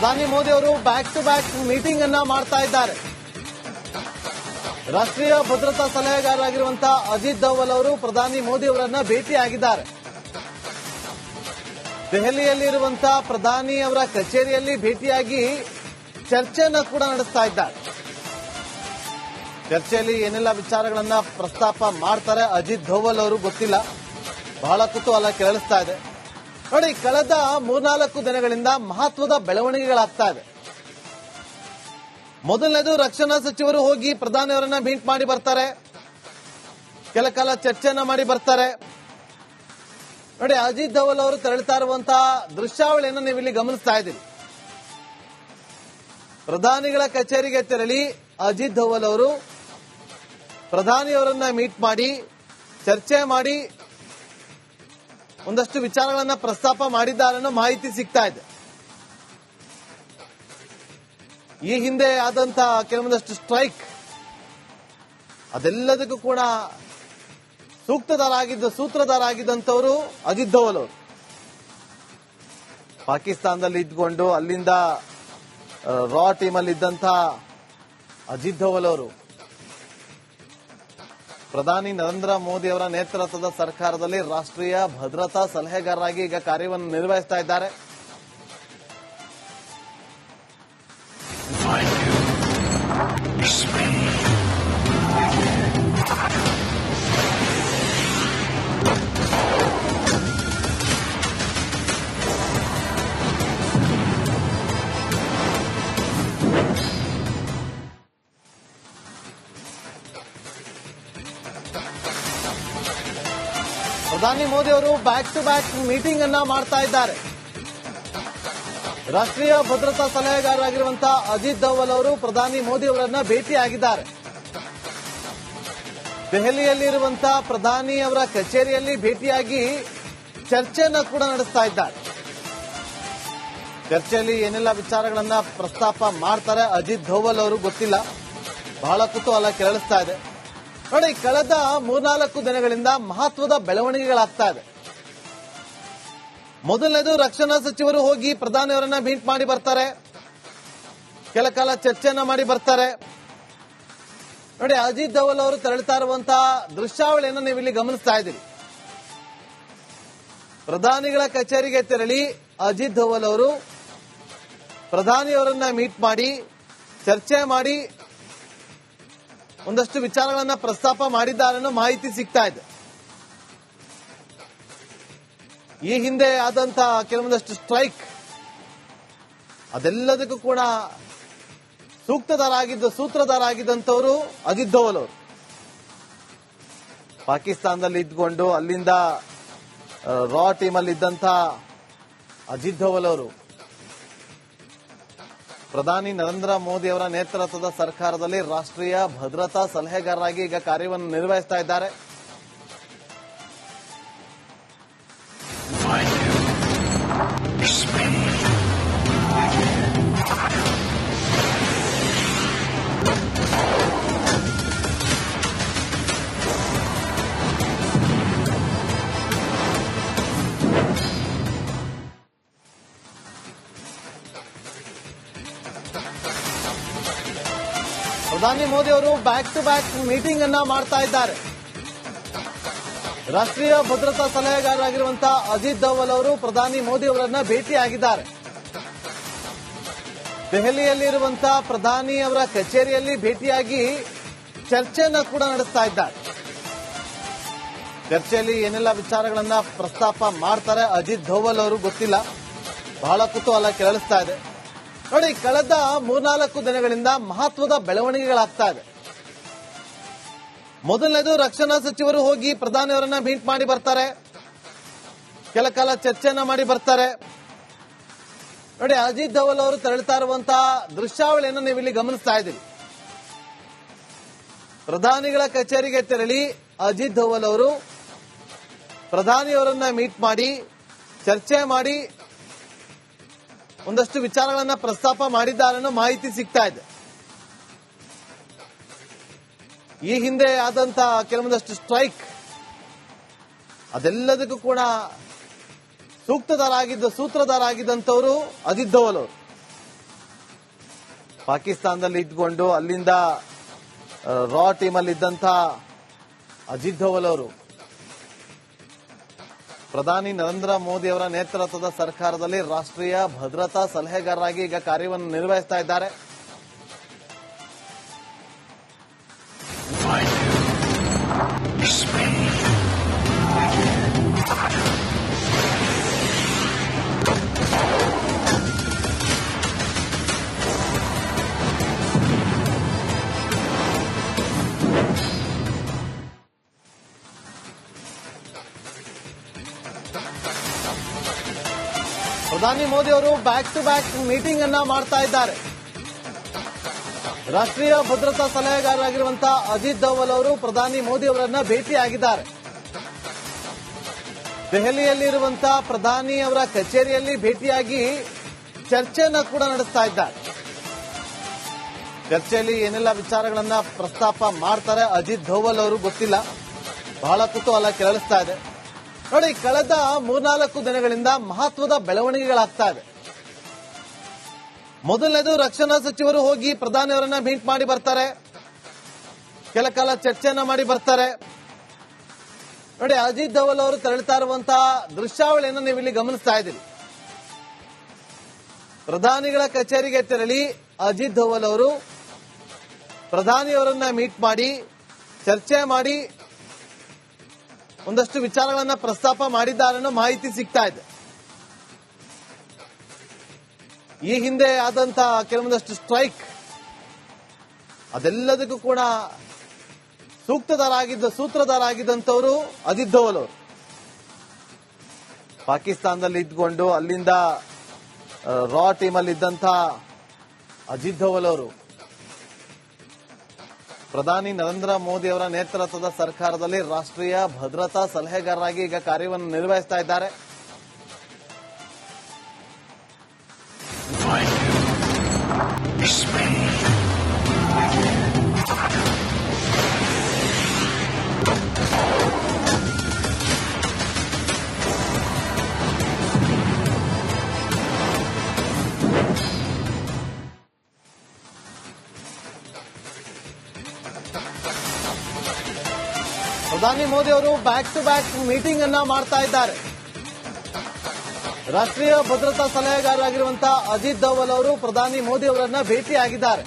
ಪ್ರಧಾನಿ ಮೋದಿ ಅವರು back to back meeting ಅನ್ನ ಮಾಡ್ತಾ ಇದ್ದಾರೆ. ರಾಷ್ಟ್ರೀಯ ಭದ್ರತಾ ಸಲಹೆಗಾರರಾಗಿರುವಂತಹ ಅಜಿತ್ ದೋವಲ್ ಅವರು ಪ್ರಧಾನಿ ಮೋದಿ ಅವರನ್ನ ಭೇಟಿಯಾಗಿದ್ದಾರೆ. ದೆಹಲಿಯಲ್ಲಿರುವಂತಹ ಪ್ರಧಾನಿ ಅವರ ಕಚೇರಿಯಲ್ಲಿ ಭೇಟಿಯಾಗಿ ಚರ್ಚೆಯನ್ನ ಕೂಡ ನಡೆಸ್ತಾ ಇದ್ದಾರೆ. ಚರ್ಚೆಯಲ್ಲಿ ಏನೆಲ್ಲ ವಿಚಾರಗಳನ್ನ ಪ್ರಸ್ತಾಪ ಮಾಡ್ತಾರೆ ಅಜಿತ್ ದೋವಲ್ ಅವರು ಗೊತ್ತಿಲ್ಲ. ಬಹಳ ಕುತೂಹಲ ಕೆರಳಿಸ್ತಾ ಇದೆ. ನೋಡಿ, ಕಳೆದ 3-4 ದಿನಗಳಿಂದ ಮಹತ್ವದ ಬೆಳವಣಿಗೆಗಳಾಗ್ತಾ ಇದೆ. ಮೊದಲನೇದು, ರಕ್ಷಣಾ ಸಚಿವರು ಹೋಗಿ ಪ್ರಧಾನಿ ಅವರನ್ನ ಮೀಟ್ ಮಾಡಿ ಬರ್ತಾರೆ, ಕೆಲ ಕಾಲ ಚರ್ಚೆಯನ್ನ ಮಾಡಿ ಬರ್ತಾರೆ. ನೋಡಿ, ಅಜಿತ್ ದೋವಲ್ ಅವರು ತೆರಳುತ್ತಾ ಇರುವಂತಹ ದೃಶ್ಯಾವಳಿಯನ್ನು ನೀವು ಇಲ್ಲಿ ಗಮನಿಸ್ತಾ ಇದ್ದೀರಿ. ಪ್ರಧಾನಿಗಳ ಕಚೇರಿಗೆ ತೆರಳಿ ಅಜಿತ್ ದೋವಲ್ ಅವರು ಪ್ರಧಾನಿಯವರನ್ನ ಮೀಟ್ ಮಾಡಿ ಚರ್ಚೆ ಮಾಡಿ ಒಂದಷ್ಟು ವಿಚಾರಗಳನ್ನ ಪ್ರಸ್ತಾಪ ಮಾಡಿದ್ದಾರೆ ಅನ್ನೋ ಮಾಹಿತಿ ಸಿಗ್ತಾ ಇದೆ. ಈ ಹಿಂದೆ ಆದಂತಹ ಕೆಲವೊಂದಷ್ಟು ಸ್ಟ್ರೈಕ್, ಅದೆಲ್ಲದಕ್ಕೂ ಕೂಡ ಸೂತ್ರಧಾರ ಆಗಿದ್ದಂಥವರು ಅಜಿತ್ ದೋವಲ್ ಅವರು. ಪಾಕಿಸ್ತಾನದಲ್ಲಿ ಇದ್ಕೊಂಡು ಅಲ್ಲಿಂದ ರಾ ಟೀಮಲ್ಲಿ ಇದ್ದಂತಹ ಅಜಿತ್ ದೋವಲ್ ಅವರು ಪ್ರಧಾನಿ ನರೇಂದ್ರ ಮೋದಿ ಅವರ ನೇತೃತ್ವದ ಸರ್ಕಾರದಲ್ಲಿ ರಾಷ್ಟ್ರೀಯ ಭದ್ರತಾ ಸಲಹೆಗಾರರಾಗಿ ಈಗ ಕಾರ್ಯವನ್ನು ನಿರ್ವಹಿಸ್ತಾ ಇದ್ದಾರೆ. ಪ್ರಧಾನಿ ಮೋದಿ ಅವರು ಬ್ಯಾಕ್ ಟು ಬ್ಯಾಕ್ ಮೀಟಿಂಗ್ ಅನ್ನ ಮಾಡ್ತಾ ಇದ್ದಾರೆ. ರಾಷ್ಟ್ರೀಯ ಭದ್ರತಾ ಸಲಹೆಗಾರರಾಗಿರುವಂತಹ ಅಜಿತ್ ದೋವಲ್ ಅವರು ಪ್ರಧಾನಿ ಮೋದಿ ಅವರನ್ನ ಭೇಟಿಯಾಗಿದ್ದಾರೆ. ದೆಹಲಿಯಲ್ಲಿರುವಂತಹ ಪ್ರಧಾನಿ ಅವರ ಕಚೇರಿಯಲ್ಲಿ ಭೇಟಿಯಾಗಿ ಚರ್ಚೆಯನ್ನ ಕೂಡ ನಡೆಸ್ತಾ ಇದ್ದಾರೆ. ಚರ್ಚೆಯಲ್ಲಿ ಏನೆಲ್ಲ ವಿಚಾರಗಳನ್ನ ಪ್ರಸ್ತಾಪ ಮಾಡ್ತಾರೆ ಅಜಿತ್ ದೋವಲ್ ಅವರು ಗೊತ್ತಿಲ್ಲ. ಬಹಳ ಕುತೂಹಲ ಕೆರಳಿಸ್ತಾ ಇದೆ. ನೋಡಿ, ಕಳೆದ 3-4 ದಿನಗಳಿಂದ ಮಹತ್ವದ ಬೆಳವಣಿಗೆಗಳಾಗ್ತಾ ಇದೆ. ಮೊದಲನೇದು, ರಕ್ಷಣಾ ಸಚಿವರು ಹೋಗಿ ಪ್ರಧಾನಿ ಅವರನ್ನ ಮೀಟ್ ಮಾಡಿ ಬರ್ತಾರೆ, ಕೆಲ ಕಾಲ ಚರ್ಚೆಯನ್ನ ಮಾಡಿ ಬರ್ತಾರೆ. ನೋಡಿ, ಅಜಿತ್ ದೋವಲ್ ಅವರು ತೆರಳುತ್ತಾ ಇರುವಂತಹ ದೃಶ್ಯಾವಳಿಯನ್ನು ನೀವು ಇಲ್ಲಿ ಗಮನಿಸ್ತಾ ಇದ್ದೀರಿ. ಪ್ರಧಾನಿಗಳ ಕಚೇರಿಗೆ ತೆರಳಿ ಅಜಿತ್ ದೋವಲ್ ಅವರು ಪ್ರಧಾನಿಯವರನ್ನ ಮೀಟ್ ಮಾಡಿ ಚರ್ಚೆ ಮಾಡಿ ಒಂದಷ್ಟು ವಿಚಾರಗಳನ್ನ ಪ್ರಸ್ತಾಪ ಮಾಡಿದ್ದಾರೆ ಅನ್ನೋ ಮಾಹಿತಿ ಸಿಗ್ತಾ ಇದೆ. ಈ ಹಿಂದೆ ಆದಂತಹ ಕೆಲವೊಂದಷ್ಟು ಸ್ಟ್ರೈಕ್, ಅದೆಲ್ಲದಕ್ಕೂ ಕೂಡ ಸೂತ್ರಧಾರ ಆಗಿದ್ದಂಥವರು ಅಜಿತ್ ದೋವಲ್ ಅವರು. ಪಾಕಿಸ್ತಾನದಲ್ಲಿ ಇದ್ಕೊಂಡು ಅಲ್ಲಿಂದ ರಾ ಟೀಮಲ್ಲಿ ಇದ್ದಂತಹ ಅಜಿತ್ ದೋವಲ್ ಅವರು ಪ್ರಧಾನಿ ನರೇಂದ್ರ ಮೋದಿ ಅವರ ನೇತೃತ್ವದ ಸರ್ಕಾರದಲ್ಲಿ ರಾಷ್ಟ್ರೀಯ ಭದ್ರತಾ ಸಲಹೆಗಾರರಾಗಿ ಈಗ ಕಾರ್ಯವನ್ನು ನಿರ್ವಹಿಸ್ತಾ ಇದ್ದಾರೆ. ಪ್ರಧಾನಿ ಮೋದಿ ಅವರು ಬ್ಯಾಕ್ ಟು ಬ್ಯಾಕ್ ಮೀಟಿಂಗ್ ಅನ್ನ ಮಾಡ್ತಾ ಇದ್ದಾರೆ. ರಾಷ್ಟ್ರೀಯ ಭದ್ರತಾ ಸಲಹೆಗಾರರಾಗಿರುವಂತಹ ಅಜಿತ್ ದೋವಲ್ ಅವರು ಪ್ರಧಾನಿ ಮೋದಿ ಅವರನ್ನ ಭೇಟಿಯಾಗಿದ್ದಾರೆ. ದೆಹಲಿಯಲ್ಲಿರುವಂತಹ ಪ್ರಧಾನಿ ಅವರ ಕಚೇರಿಯಲ್ಲಿ ಭೇಟಿಯಾಗಿ ಚರ್ಚೆಯನ್ನ ಕೂಡ ನಡೆಸ್ತಾ ಇದ್ದಾರೆ. ಚರ್ಚೆಯಲ್ಲಿ ಏನೆಲ್ಲ ವಿಚಾರಗಳನ್ನ ಪ್ರಸ್ತಾಪ ಮಾಡ್ತಾರೆ ಅಜಿತ್ ದೋವಲ್ ಅವರು ಗೊತ್ತಿಲ್ಲ. ಬಹಳ ಕುತೂಹಲ ಕೆರಳಿಸ್ತಾ ಇದೆ. ನೋಡಿ, ಕಳೆದ 3-4 ದಿನಗಳಿಂದ ಮಹತ್ವದ ಬೆಳವಣಿಗೆಗಳಾಗ್ತಾ ಇದೆ. ಮೊದಲನೇದು, ರಕ್ಷಣಾ ಸಚಿವರು ಹೋಗಿ ಪ್ರಧಾನಿ ಅವರನ್ನ ಮೀಟ್ ಮಾಡಿ ಬರ್ತಾರೆ, ಕೆಲ ಕಾಲ ಚರ್ಚೆಯನ್ನ ಮಾಡಿ ಬರ್ತಾರೆ. ನೋಡಿ, ಅಜಿತ್ ದೋವಲ್ ಅವರು ತೆರಳುತ್ತಾ ಇರುವಂತಹ ದೃಶ್ಯಾವಳಿಯನ್ನು ನೀವು ಇಲ್ಲಿ ಗಮನಿಸ್ತಾ ಇದ್ದೀರಿ. ಪ್ರಧಾನಿಗಳ ಕಚೇರಿಗೆ ತೆರಳಿ ಅಜಿತ್ ದೋವಲ್ ಅವರು ಪ್ರಧಾನಿಯವರನ್ನ ಮೀಟ್ ಮಾಡಿ ಚರ್ಚೆ ಮಾಡಿ ಒಂದಷ್ಟು ವಿಚಾರಗಳನ್ನ ಪ್ರಸ್ತಾಪ ಮಾಡಿದ್ದಾರೆ ಅನ್ನೋ ಮಾಹಿತಿ ಸಿಗ್ತಾ ಇದೆ. ಈ ಹಿಂದೆ ಆದಂತಹ ಕೆಲವೊಂದಷ್ಟು ಸ್ಟ್ರೈಕ್, ಅದೆಲ್ಲದಕ್ಕೂ ಕೂಡ ಸೂತ್ರಧಾರ ಆಗಿದ್ದಂಥವರು ಅಜಿತ್ ದೋವಲ್ ಅವರು. ಪಾಕಿಸ್ತಾನದಲ್ಲಿ ಇದ್ಕೊಂಡು ಅಲ್ಲಿಂದ ರಾ ಟೀಮಲ್ಲಿ ಇದ್ದಂಥ ಅಜಿತ್ ಧೋವಲ್ ಅವರು ಪ್ರಧಾನಿ ನರೇಂದ್ರ ಮೋದಿ ಅವರ ನೇತೃತ್ವದ ಸರ್ಕಾರದಲ್ಲಿ ರಾಷ್ಟ್ರೀಯ ಭದ್ರತಾ ಸಲಹೆಗಾರರಾಗಿ ಈಗ ಕಾರ್ಯವನ್ನು ನಿರ್ವಹಿಸ್ತಾ ಇದ್ದಾರೆ. ಪ್ರಧಾನಿ ಮೋದಿ ಅವರು ಬ್ಯಾಕ್ ಟು ಬ್ಯಾಕ್ ಮೀಟಿಂಗ್ ಅನ್ನ ಮಾಡ್ತಾ ಇದ್ದಾರೆ. ರಾಷ್ಟ್ರೀಯ ಭದ್ರತಾ ಸಲಹೆಗಾರರಾಗಿರುವಂತಹ ಅಜಿತ್ ಧೋವಲ್ ಅವರು ಪ್ರಧಾನಿ ಮೋದಿ ಅವರನ್ನ ಭೇಟಿಯಾಗಿದ್ದಾರೆ. ದೆಹಲಿಯಲ್ಲಿರುವಂತಹ ಪ್ರಧಾನಿ ಅವರ ಕಚೇರಿಯಲ್ಲಿ ಭೇಟಿಯಾಗಿ ಚರ್ಚೆಯನ್ನ ಕೂಡ ನಡೆಸ್ತಾ ಇದ್ದಾರೆ. ಚರ್ಚೆಯಲ್ಲಿ ಏನೆಲ್ಲ ವಿಚಾರಗಳನ್ನ ಪ್ರಸ್ತಾಪ ಮಾಡ್ತಾರೆ ಅಜಿತ್ ಧೋವಲ್ ಅವರು ಗೊತ್ತಿಲ್ಲ. ಬಹಳ ಕುತೂಹಲ ಕೆರಳಿಸ್ತಾ ಇದೆ. ನೋಡಿ, ಕಳೆದ 3-4 ದಿನಗಳಿಂದ ಮಹತ್ವದ ಬೆಳವಣಿಗೆಗಳಾಗ್ತಾ ಇದೆ. ಮೊದಲನೇದು, ರಕ್ಷಣಾ ಸಚಿವರು ಹೋಗಿ ಪ್ರಧಾನಿ ಅವರನ್ನ ಮೀಟ್ ಮಾಡಿ ಬರ್ತಾರೆ, ಕೆಲ ಕಾಲ ಚರ್ಚೆಯನ್ನ ಮಾಡಿ ಬರ್ತಾರೆ. ನೋಡಿ, ಅಜಿತ್ ಧೋವಲ್ ಅವರು ತೆರಳುತ್ತಾ ಇರುವಂತಹ ದೃಶ್ಯಾವಳಿಯನ್ನು ನೀವು ಇಲ್ಲಿ ಗಮನಿಸ್ತಾ ಇದ್ದೀರಿ. ಪ್ರಧಾನಿಗಳ ಕಚೇರಿಗೆ ತೆರಳಿ ಅಜಿತ್ ಧೋವಲ್ ಅವರು ಪ್ರಧಾನಿಯವರನ್ನ ಮೀಟ್ ಮಾಡಿ ಚರ್ಚೆ ಮಾಡಿ ಒಂದಷ್ಟು ವಿಚಾರಗಳನ್ನ ಪ್ರಸ್ತಾಪ ಮಾಡಿದ್ದಾರೆ ಅನ್ನೋ ಮಾಹಿತಿ ಸಿಗ್ತಾ ಇದೆ. ಈ ಹಿಂದೆ ಆದಂತಹ ಕೆಲವೊಂದಷ್ಟು ಸ್ಟ್ರೈಕ್ ಅದೆಲ್ಲದಕ್ಕೂ ಕೂಡ ಸೂತ್ರಧಾರ ಆಗಿದ್ದಂಥವರು ಅಜಿತ್ ಧೋವಲ್ ಅವರು. ಪಾಕಿಸ್ತಾನದಲ್ಲಿ ಇದ್ಕೊಂಡು ಅಲ್ಲಿಂದ ರಾ ಟೀಮಲ್ಲಿ ಇದ್ದಂಥ ಅಜಿತ್ ಧೋವಲ್ ಅವರು ಪ್ರಧಾನಿ ನರೇಂದ್ರ ಮೋದಿ ಅವರ ನೇತೃತ್ವದ ಸರ್ಕಾರದಲ್ಲಿ ರಾಷ್ಟ್ರೀಯ ಭದ್ರತಾ ಸಲಹೆಗಾರರಾಗಿ ಈಗ ಕಾರ್ಯವನ್ನು ನಿರ್ವಹಿಸ್ತಾ ಇದ್ದಾರೆ. ಪ್ರಧಾನಿ ಮೋದಿ ಅವರು ಬ್ಯಾಕ್ ಟು ಬ್ಯಾಕ್ ಮೀಟಿಂಗ್ ಅನ್ನ ಮಾಡ್ತಾ ಇದ್ದಾರೆ. ರಾಷ್ಟ್ರೀಯ ಭದ್ರತಾ ಸಲಹೆಗಾರರಾಗಿರುವಂತಹ ಅಜಿತ್ ಧೋವಲ್ ಅವರು ಪ್ರಧಾನಿ ಮೋದಿ ಅವರನ್ನ ಭೇಟಿಯಾಗಿದ್ದಾರೆ.